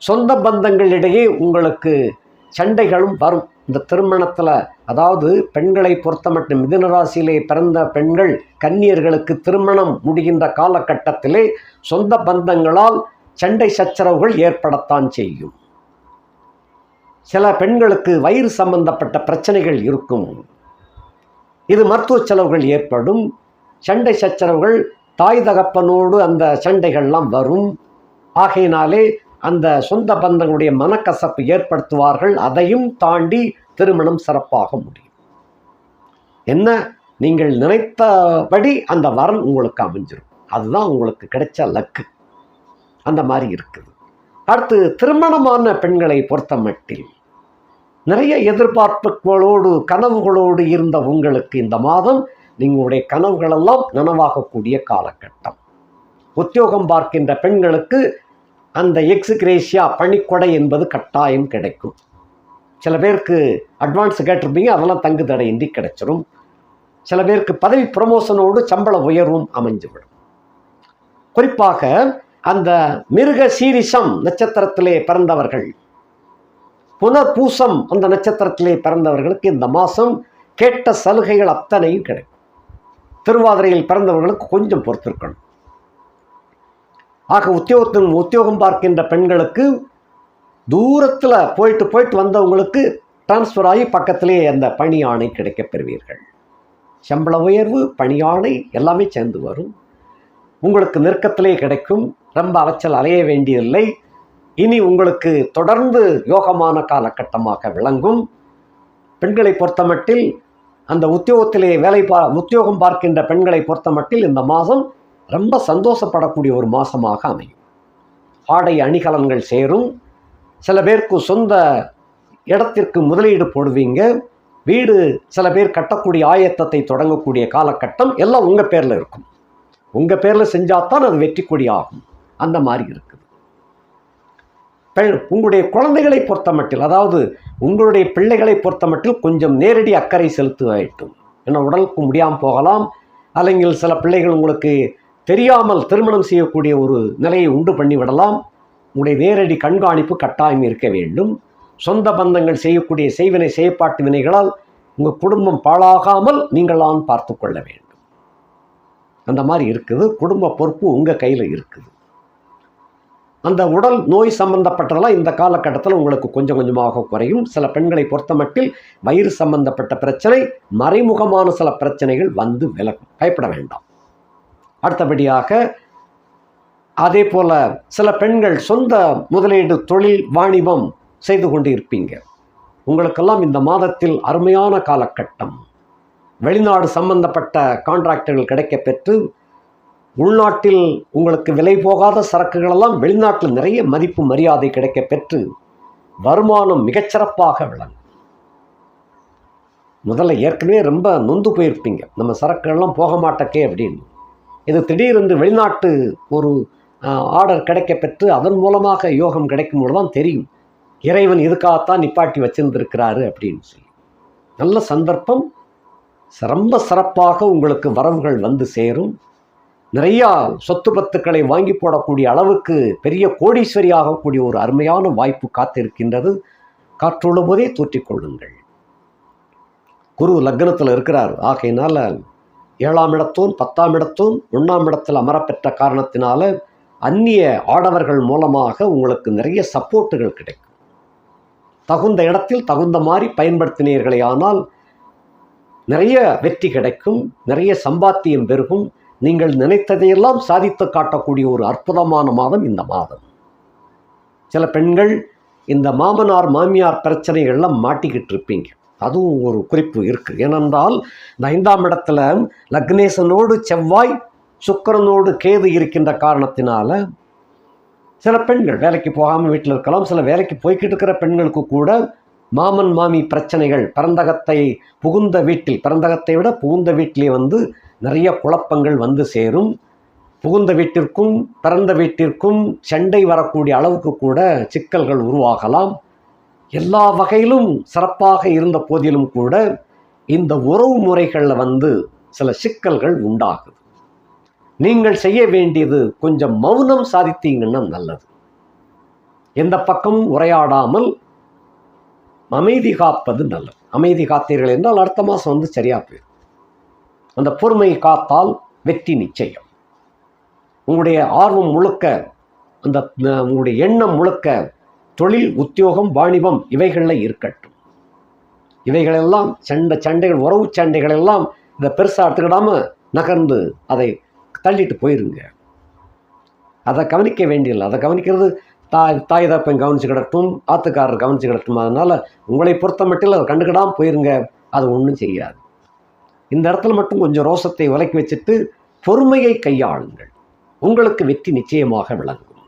சொந்த பந்தங்களிடையே உங்களுக்கு சண்டைகளும் வரும் இந்த திருமணத்தில். அதாவது பெண்களை பொறுத்த மட்டும் மிதுன ராசியிலே பிறந்த பெண்கள், கன்னியர்களுக்கு திருமணம் முடிகின்ற காலகட்டத்திலே சொந்த பந்தங்களால் சண்டை சச்சரவுகள் ஏற்படத்தான் செய்யும். சில பெண்களுக்கு வயிறு சம்பந்தப்பட்ட பிரச்சனைகள் இருக்கும். இது மருத்துவ செலவுகள் ஏற்படும். சண்டை சச்சரவுகள், தாய் தகப்பனோடு அந்த சண்டைகள்லாம் வரும். ஆகையினாலே அந்த சொந்த பந்தங்களுடைய மனக்கசப்பு ஏற்படுத்துவார்கள். அதையும் தாண்டி திருமணம் சிறப்பாக முடியும். என்ன, நீங்கள் நினைத்தபடி அந்த வரன் உங்களுக்கு அமைஞ்சிரும். அதுதான் உங்களுக்கு கிடைச்ச லக்கு. அந்த மாதிரி இருக்குது. அடுத்து திருமணமான பெண்களை பொறுத்த மட்டில் நிறைய எதிர்பார்ப்புகளோடு கனவுகளோடு இருந்த உங்களுக்கு இந்த மாதம் நீங்களுடைய கனவுகளெல்லாம் நனவாகக்கூடிய காலகட்டம். உத்தியோகம் பார்க்கின்ற பெண்களுக்கு அந்த எக்ஸுகிரேஷியா பணிக்கொடை என்பது கட்டாயம் கிடைக்கும். சில பேருக்கு அட்வான்ஸ் கேட்டிருப்பீங்க, அதெல்லாம் தங்கு தடையின்றி கிடைச்சிடும். சில பேருக்கு பதவி ப்ரமோஷனோடு சம்பள உயர்வும் அமைஞ்சுவிடும். குறிப்பாக அந்த மிருக சீரிஷம் நட்சத்திரத்திலே பிறந்தவர்கள், புனர்பூசம் அந்த நட்சத்திரத்திலே பிறந்தவர்களுக்கு இந்த மாதம் கேட்ட சலுகைகள் அத்தனையும் கிடைக்கும். திருவாதிரையில் பிறந்தவர்களுக்கு கொஞ்சம் பொறுத்திருக்கணும். ஆக உத்தியோகம் பார்க்கின்ற பெண்களுக்கு தூரத்தில் போயிட்டு வந்தவங்களுக்கு டிரான்ஸ்ஃபர் ஆகி பக்கத்திலே அந்த பணி ஆணை கிடைக்கப் பெறுவீர்கள். சம்பள உயர்வு, பணி ஆணை எல்லாமே சேர்ந்து வரும். உங்களுக்கு நெருக்கத்திலே கிடைக்கும். ரொம்ப அலைச்சல் அலைய வேண்டியதில்லை. இனி உங்களுக்கு தொடர்ந்து யோகமான காலகட்டமாக விளங்கும். பெண்களை பொறுத்தமட்டில் அந்த உத்தியோகத்திலே உத்தியோகம் பார்க்கின்ற பெண்களை பொறுத்தமட்டில் இந்த மாதம் ரொம்ப சந்தோஷப்படக்கூடிய ஒரு மாதமாக அமையும். ஆடை அணிகலன்கள் சேரும். சில பேருக்கு சொந்த இடத்திற்கு முதலீடு போடுவீங்க. வீடு சில பேர் கட்டக்கூடிய ஆயத்தத்தை தொடங்கக்கூடிய காலகட்டம் எல்லாம் உங்கள் பேரில் இருக்கும். உங்கள் பேரில் செஞ்சால்தான் அது வெற்றி கொடி ஆகும். அந்த மாதிரி இருக்குது. உங்களுடைய குழந்தைகளை பொறுத்த மட்டில், அதாவது உங்களுடைய பிள்ளைகளை பொறுத்த மட்டில் கொஞ்சம் நேரடி அக்கறை செலுத்த வேண்டும். ஏன்னா உடலுக்கு முடியாமல் போகலாம். അല്ലെങ്കിൽ சில பிள்ளைகள் உங்களுக்கு தெரியாமல் திருமணம் செய்யக்கூடிய ஒரு நிலையை உண்டு பண்ணிவிடலாம். உங்களுடைய நேரடி கண்காணிப்பு கட்டாயம் இருக்க வேண்டும். சொந்த பந்தங்கள் செய்யக்கூடிய செய்வினை செய்யப்பாட்டு வினைகளால் உங்கள் குடும்பம் பாழாகாமல் நீங்களான் பார்த்து கொள்ள வேண்டும். அந்த மாதிரி இருக்குது. குடும்ப பொறுப்பு உங்கள் கையில் இருக்குது. அந்த உடல் நோய் சம்பந்தப்பட்டதெல்லாம் இந்த காலகட்டத்தில் உங்களுக்கு கொஞ்சம் கொஞ்சமாக குறையும். சில பெண்களை பொறுத்த மட்டில் வயிறு சம்பந்தப்பட்ட பிரச்சனை, மறைமுகமான சில பிரச்சனைகள் வந்து விலகும். பயப்பட வேண்டாம். அடுத்தபடியாக அதே போல் சில பெண்கள் சொந்த முதலீடு தொழில் வாணிபம் செய்து கொண்டு இருப்பீங்க. உங்களுக்கெல்லாம் இந்த மாதத்தில் அருமையான காலகட்டம். வெளிநாடு சம்பந்தப்பட்ட கான்ட்ராக்டுகள் கிடைக்க பெற்று, உள்நாட்டில் உங்களுக்கு விலை போகாத சரக்குகளெல்லாம் வெளிநாட்டில் நிறைய மதிப்பு மரியாதை கிடைக்க பெற்று வருமானம் மிகச்சிறப்பாக விளங்கும். முதல்ல ஏற்கனவே ரொம்ப நொந்து போயிருப்பீங்க, நம்ம சரக்குகள்லாம் போக மாட்டக்கே அப்படின்னு. இது திடீரென்று வெளிநாட்டு ஒரு ஆர்டர் கிடைக்க பெற்று அதன் மூலமாக யோகம் கிடைக்கும் போது தான் தெரியும் இறைவன் இதுக்காகத்தான் நிப்பாட்டி வச்சிருந்திருக்கிறாரு அப்படின்னு சொல்லி. நல்ல சந்தர்ப்பம். ரொம்ப சிறப்பாக உங்களுக்கு வரவுகள் வந்து சேரும். நிறையா சொத்து பத்துக்களை வாங்கி போடக்கூடிய அளவுக்கு பெரிய கோடீஸ்வரி ஆகக்கூடிய ஒரு அருமையான வாய்ப்பு காத்திருக்கின்றது. காற்றுள்ள போதே தூற்றிக்கொள்ளுங்கள். குரு லக்னத்தில் இருக்கிறார். ஆகையினால 7ஆம் இடத்தோன் 10ஆம் இடத்தோன் 1ஆம் இடத்தில் அமரப்பெற்ற காரணத்தினால அந்நிய ஆடவர்கள் மூலமாக உங்களுக்கு நிறைய சப்போர்ட்டுகள் கிடைக்கும். தகுந்த இடத்தில் தகுந்த மாதிரி பயன்படுத்தினீர்களே ஆனால் நிறைய வெற்றி கிடைக்கும். நிறைய சம்பாத்தியம் பெருகும். நீங்கள் நினைத்ததையெல்லாம் சாதித்து காட்டக்கூடிய ஒரு அற்புதமான மாதம் இந்த மாதம். சில பெண்கள் இந்த மாமனார் மாமியார் பிரச்சனைகள்லாம் மாட்டிக்கிட்டு இருப்பீங்க. அதுவும் ஒரு குறிப்பு இருக்குது. ஏனென்றால் இந்த 5ஆம் இடத்துல லக்னேசனோடு செவ்வாய், சுக்கிரனோடு கேது இருக்கின்ற காரணத்தினால சில பெண்கள் வேலைக்கு போகாமல் வீட்டில் இருக்கலாம். சில வேலைக்கு போய்கிட்டு இருக்கிற பெண்களுக்கு கூட மாமன் மாமி பிரச்சனைகள், பிறந்தகத்தை புகுந்த வீட்டில், பிறந்தகத்தை விட புகுந்த வீட்டிலே வந்து நிறைய குழப்பங்கள் வந்து சேரும். புகுந்த வீட்டிற்கும் பிறந்த வீட்டிற்கும் சண்டை வரக்கூடிய அளவுக்கு கூட சிக்கல்கள் உருவாகலாம். எல்லா வகையிலும் சிறப்பாக இருந்த போதிலும் கூட இந்த உறவு முறைகளில் வந்து சில சிக்கல்கள் உண்டாகுது. நீங்கள் செய்ய வேண்டியது கொஞ்சம் மௌனம் சாதித்தீங்கன்னா நல்லது. எந்த பக்கமும் உரையாடாமல் அமைதி காப்பது நல்லது. அமைதி காத்தீர்கள் என்றால் அடுத்த மாதம் வந்து சரியாக போயிடும். அந்த பொறுமை காத்தால் வெற்றி நிச்சயம். உங்களுடைய ஆர்வம் முழுக்க, அந்த உங்களுடைய எண்ணம் முழுக்க தொழில், உத்தியோகம், வாணிபம் இவைகளில் இருக்கட்டும். இவைகளெல்லாம் சண்டைகள், உறவு சண்டைகள் எல்லாம் இதை பெருசாக எடுத்துக்கிடாமல் நகர்ந்து அதை தள்ளிட்டு போயிருங்க. அதை கவனிக்க வேண்டியதில்லை. அதை கவனிக்கிறது தாய் தப்பன் கவனிச்சுக்கிடட்டும், ஆத்துக்காரர் கவனிச்சுக்கிடட்டும். அதனால் உங்களை பொறுத்த மட்டும் அதை கண்டுக்கிடாமல் போயிருங்க. அது ஒன்றும் செய்யாது. இந்த இடத்துல மட்டும் கொஞ்சம் ரோசத்தை விலக்கி வச்சுட்டு பொறுமையை கையாளுங்கள். உங்களுக்கு வெற்றி நிச்சயமாக விளங்கும்.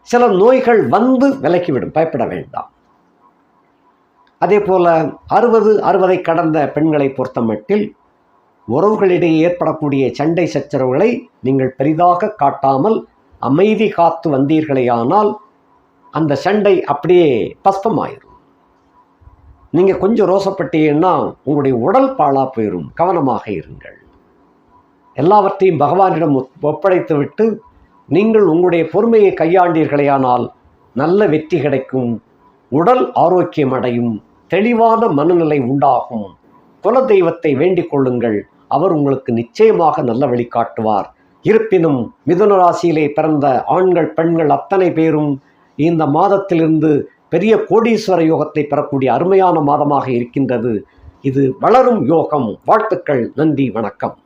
சில நோய்கள் வந்து விலக்கிவிடும். பயப்பட வேண்டாம். அதே போல் 60 கடந்த பெண்களை பொறுத்த மட்டில் உறவுகளிடையே ஏற்படக்கூடிய சண்டை சச்சரவுகளை நீங்கள் பெரிதாக காட்டாமல் அமைதி காத்து வந்தீர்களேயானால் அந்த சண்டை அப்படியே பஸ்பமாயிரும். நீங்கள் கொஞ்சம் ரோசப்பட்டீங்கன்னா உங்களுடைய உடல் பாழா போயிடும். கவனமாக இருங்கள். எல்லாவற்றையும் பகவானிடம் ஒப்படைத்து விட்டு நீங்கள் உங்களுடைய பொறுமையை கையாண்டீர்களேயானால் நல்ல வெற்றி கிடைக்கும். உடல் ஆரோக்கியம் அடையும். தெளிவான மனநிலை உண்டாகும். குல தெய்வத்தை வேண்டிக் கொள்ளுங்கள். அவர் உங்களுக்கு நிச்சயமாக நல்ல வழி காட்டுவார். இருப்பினும் மிதுன ராசியிலே பிறந்த ஆண்கள் பெண்கள் அத்தனை பேரும் இந்த மாதத்திலிருந்து பெரிய கோடீஸ்வர யோகத்தை பெறக்கூடிய அருமையான மாதமாக இருக்கின்றது. இது வளரும் யோகம். வாழ்த்துக்கள். நன்றி, வணக்கம்.